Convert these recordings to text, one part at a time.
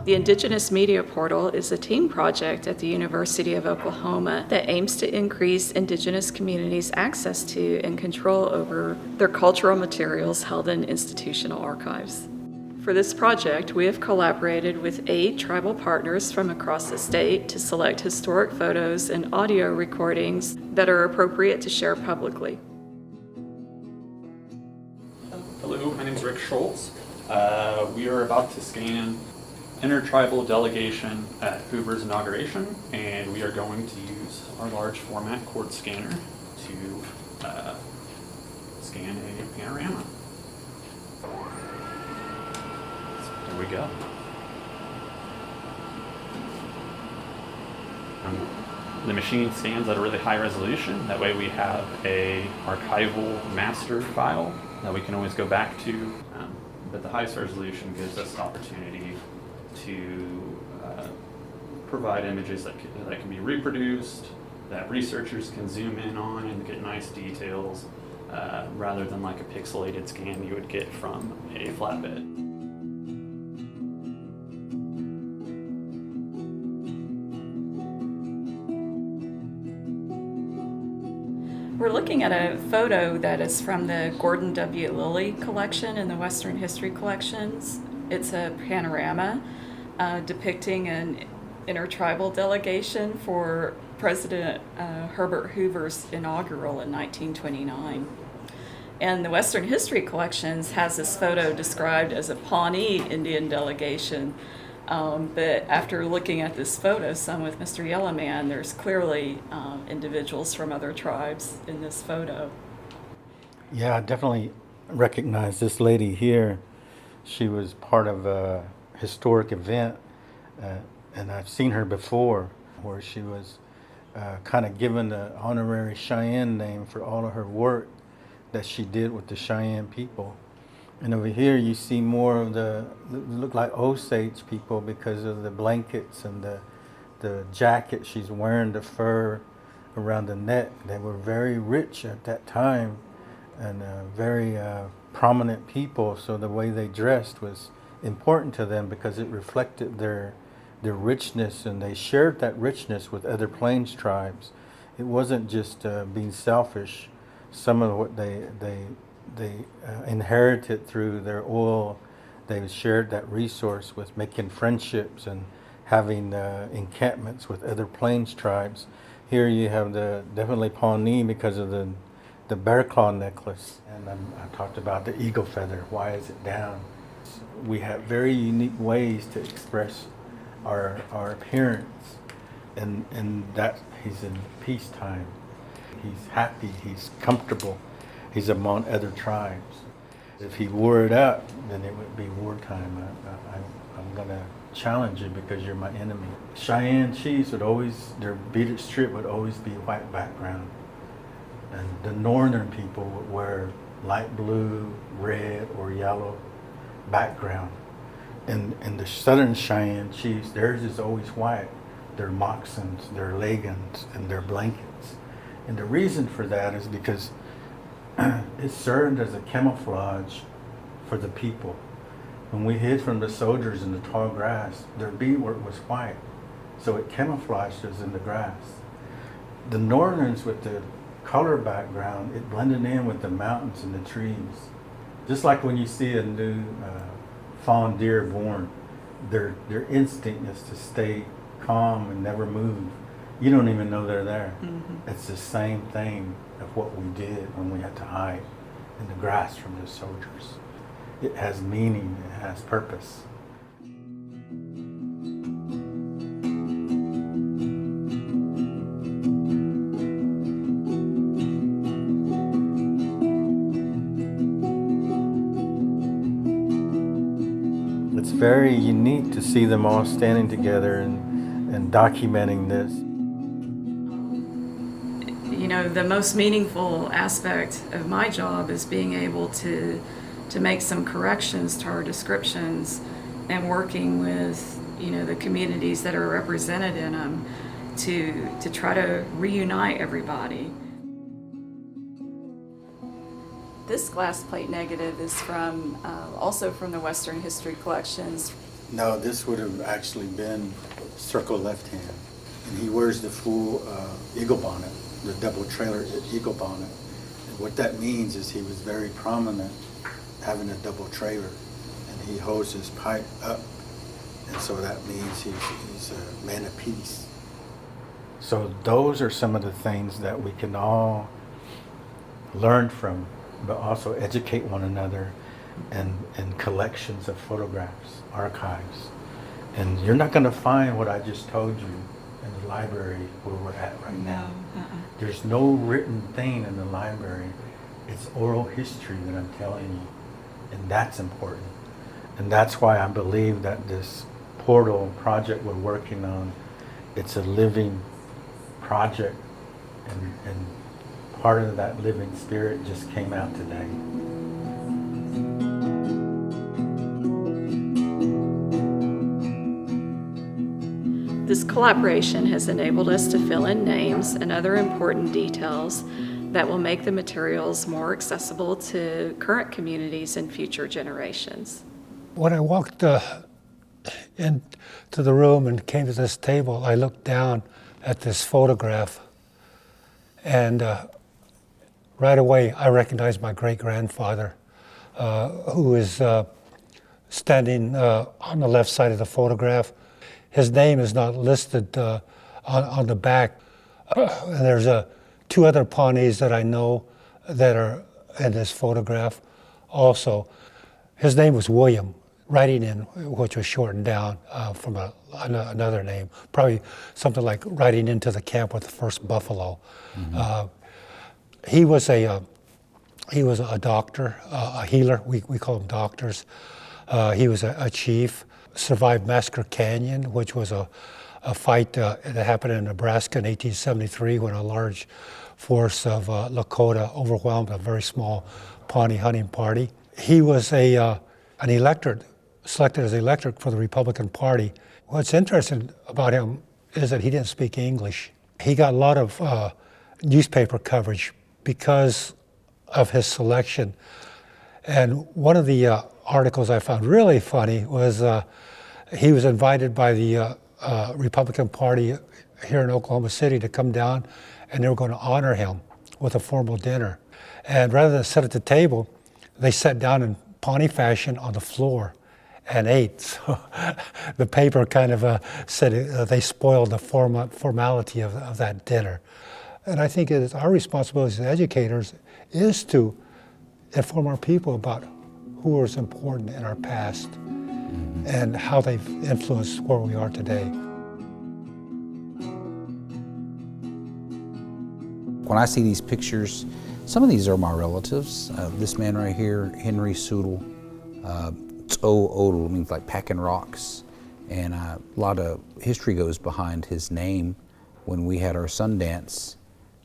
The Indigenous Media Portal is a team project at the University of Oklahoma that aims to increase Indigenous communities' access to and control over their cultural materials held in institutional archives. For this project, we have collaborated with 8 tribal partners from across the state to select historic photos and audio recordings that are appropriate to share publicly. Hello, my name is Rick Schultz. We are about to scan intertribal delegation at Hoover's inauguration, and we are going to use our large format quartz scanner to scan a panorama. There we go. The machine scans at a really high resolution. That way we have a archival master file that we can always go back to. But the highest resolution gives us the opportunity to provide images that can be reproduced, that researchers can zoom in on and get nice details, rather than like a pixelated scan you would get from a flatbed. We're looking at a photo that is from the Gordon W. Lilly collection in the Western History Collections. It's a panorama depicting an intertribal delegation for President Herbert Hoover's inaugural in 1929. And the Western History Collections has this photo described as a Pawnee Indian delegation. But after looking at this photo, some with Mr. Yellowman, there's clearly individuals from other tribes in this photo. Yeah, I definitely recognize this lady here. She was part of a historic event, and I've seen her before, where she was kind of given the honorary Cheyenne name for all of her work that she did with the Cheyenne people. And over here you see more of the look like Osage people because of the blankets and the jacket she's wearing, the fur around the neck. They were very rich at that time and very prominent people, so the way they dressed was important to them because it reflected their richness, and they shared that richness with other Plains tribes. It wasn't just being selfish. Some of what they inherited through their oil, they shared that resource with making friendships and having encampments with other Plains tribes. Here you have definitely Pawnee because of the bear claw necklace. And I talked about the eagle feather. Why is it down? We have very unique ways to express our appearance, and that he's in peacetime. He's happy, he's comfortable. He's among other tribes. If he wore it out, then it would be wartime. I'm going to challenge you because you're my enemy. Cheyenne chiefs would always, their beaded strip would always be white background. And the northern people would wear light blue, red, or yellow background. And the southern Cheyenne chiefs, theirs is always white. Their moccasins, their leggings, and their blankets. And the reason for that is because it served as a camouflage for the people. When we hid from the soldiers in the tall grass, their beadwork was white, so it camouflaged us in the grass. The northerns with the color background, it blended in with the mountains and the trees. Just like when you see a new fawn deer born, their instinct is to stay calm and never move. You don't even know they're there. Mm-hmm. It's the same thing of what we did when we had to hide in the grass from the soldiers. It has meaning, it has purpose. It's very unique to see them all standing together and documenting this. You know, the most meaningful aspect of my job is being able to make some corrections to our descriptions and working with, you know, the communities that are represented in them to try to reunite everybody. This glass plate negative is from also from the Western History Collections No, this would have actually been circle left hand. And he wears the full eagle bonnet, the double trailer eagle bonnet. And what that means is he was very prominent having a double trailer. And he holds his pipe up. And so that means he's a man of peace. So those are some of the things that we can all learn from, but also educate one another, and collections of photographs, archives. And you're not going to find what I just told you in the library where we're at right now. There's no written thing in the library. It's oral history that I'm telling you, and that's important. And that's why I believe that this portal project we're working on, it's a living project, and part of that living spirit just came out today. This collaboration has enabled us to fill in names and other important details that will make the materials more accessible to current communities and future generations. When I walked into the room and came to this table, I looked down at this photograph, and right away I recognized my great-grandfather, who is standing on the left side of the photograph. His name is not listed on the back. And there's two other Pawnees that I know that are in this photograph also. His name was William, writing in, which was shortened down from another name, probably something like riding into the camp with the first buffalo. Mm-hmm. He was a doctor, a healer. We call them doctors. He was a chief. Survived Massacre Canyon, which was a fight that happened in Nebraska in 1873 when a large force of Lakota overwhelmed a very small Pawnee hunting party. He was an electorate, selected as electorate for the Republican Party. What's interesting about him is that he didn't speak English. He got a lot of newspaper coverage because of his selection. And one of the articles I found really funny was he was invited by the Republican Party here in Oklahoma City to come down, and they were going to honor him with a formal dinner. And rather than sit at the table, they sat down in Pawnee fashion on the floor and ate. So the paper kind of said they spoiled the formality of that dinner. And I think it is our responsibility as educators is to inform our people about who was important in our past and how they've influenced where we are today. When I see these pictures, some of these are my relatives. This man right here, Henry Soodle, Tso Odle, means like packing rocks. And a lot of history goes behind his name. When we had our Sundance,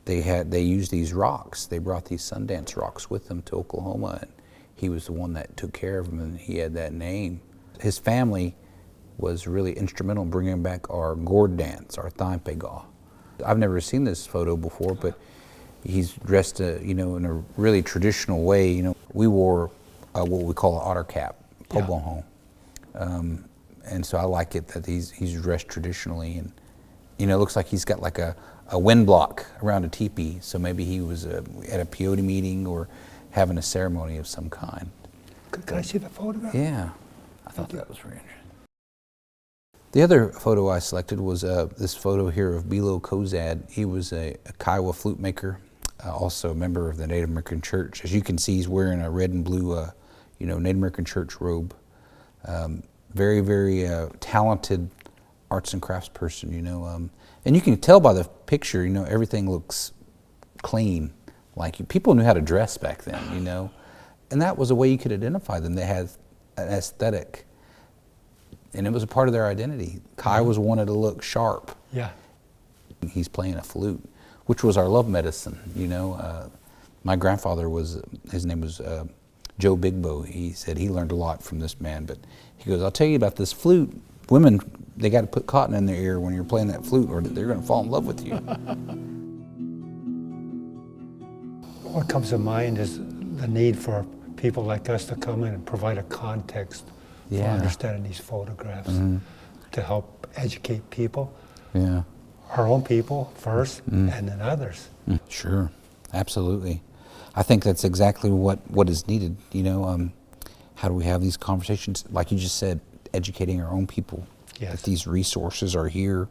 they used these rocks. They brought these Sundance rocks with them to Oklahoma, and he was the one that took care of them, and he had that name. His family was really instrumental in bringing back our gourd dance, our Thaimpegaw. I've never seen this photo before, but he's dressed, in a really traditional way. We wore what we call an otter cap, poboho. And so I like it that he's dressed traditionally, and it looks like he's got like a wind block around a teepee. So maybe he was at a peyote meeting or having a ceremony of some kind. Can I see the photograph? Yeah, I thought that was very interesting. The other photo I selected was this photo here of Bilo Kozad. He was a Kiowa flute maker, also a member of the Native American Church. As you can see, he's wearing a red and blue, Native American Church robe. Very, very talented arts and crafts person, and you can tell by the picture, everything looks clean. Like people knew how to dress back then, and that was a way you could identify them. They had an aesthetic, and it was a part of their identity. Kiowas wanted to look sharp. Yeah. He's playing a flute, which was our love medicine, My grandfather his name was Joe Bigbo. He said he learned a lot from this man, but he goes, I'll tell you about this flute. Women, they got to put cotton in their ear when you're playing that flute, or they're going to fall in love with you. What comes to mind is the need for people like us to come in and provide a context for Yeah. understanding these photographs to help educate people, Yeah. our own people first, and then others. Sure, absolutely. I think that's exactly what is needed. How do we have these conversations? Like you just said, educating our own people Yes. that these resources are here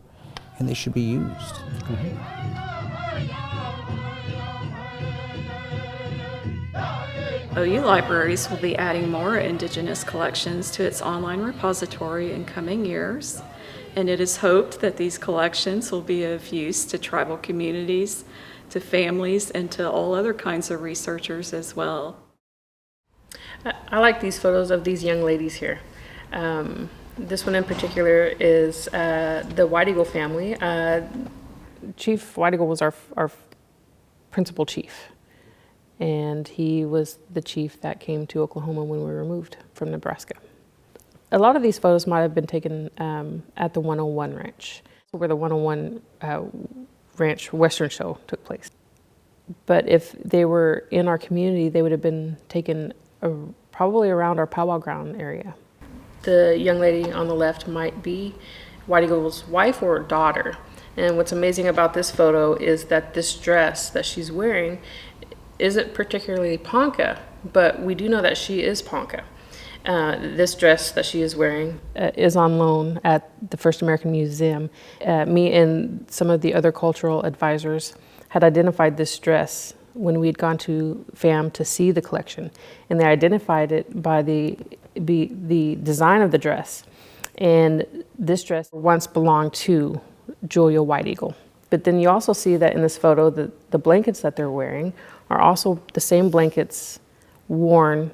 and they should be used. OU Libraries will be adding more Indigenous collections to its online repository in coming years, and it is hoped that these collections will be of use to tribal communities, to families, and to all other kinds of researchers as well. I like these photos of these young ladies here. This one in particular is the White Eagle family. Chief White Eagle was our principal chief, and he was the chief that came to Oklahoma when we were moved from Nebraska. A lot of these photos might have been taken at the 101 Ranch, where the 101 Ranch Western Show took place. But if they were in our community, they would have been taken probably around our powwow ground area. The young lady on the left might be White Eagle's wife or daughter. And what's amazing about this photo is that this dress that she's wearing isn't particularly Ponca, but we do know that she is Ponca. This dress that she is wearing is on loan at the First American Museum. Me and some of the other cultural advisors had identified this dress when we had gone to FAM to see the collection, and they identified it by the design of the dress. And this dress once belonged to Julia White Eagle. But then you also see that in this photo, the blankets that they're wearing are also the same blankets worn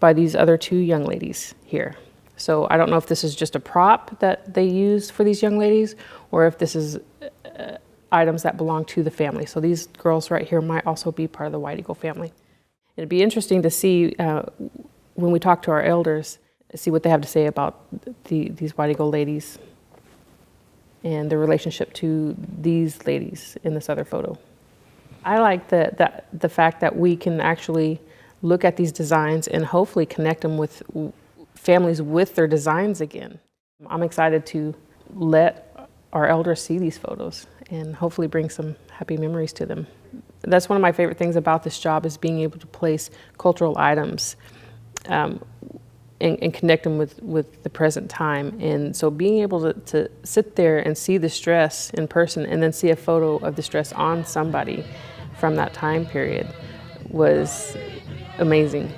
by these other two young ladies here. So I don't know if this is just a prop that they use for these young ladies, or if this is items that belong to the family. So these girls right here might also be part of the White Eagle family. It'd be interesting to see when we talk to our elders, see what they have to say about these White Eagle ladies and their relationship to these ladies in this other photo. I like the fact that we can actually look at these designs and hopefully connect them with families with their designs again. I'm excited to let our elders see these photos and hopefully bring some happy memories to them. That's one of my favorite things about this job, is being able to place cultural items and connect them with the present time. And so being able to sit there and see this dress in person and then see a photo of this dress on somebody from that time period was amazing.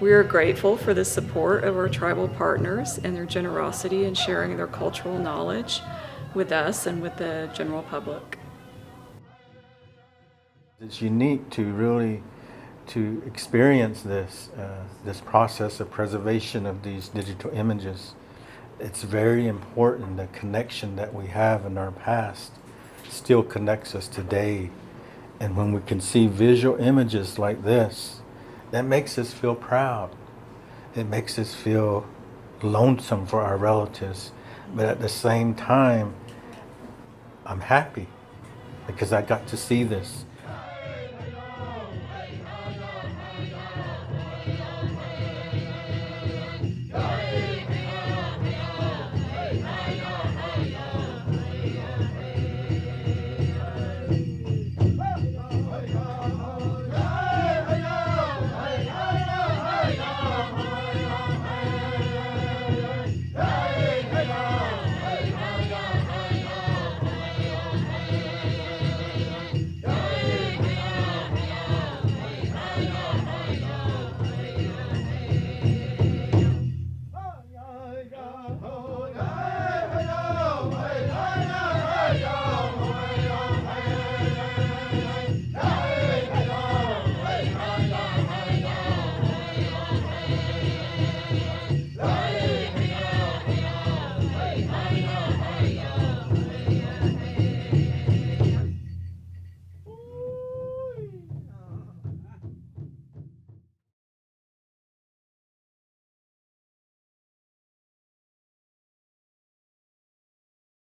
We are grateful for the support of our tribal partners and their generosity in sharing their cultural knowledge with us and with the general public. It's unique to really experience this process of preservation of these digital images. It's very important. The connection that we have in our past still connects us today. And when we can see visual images like this, that makes us feel proud. It makes us feel lonesome for our relatives. But at the same time, I'm happy because I got to see this.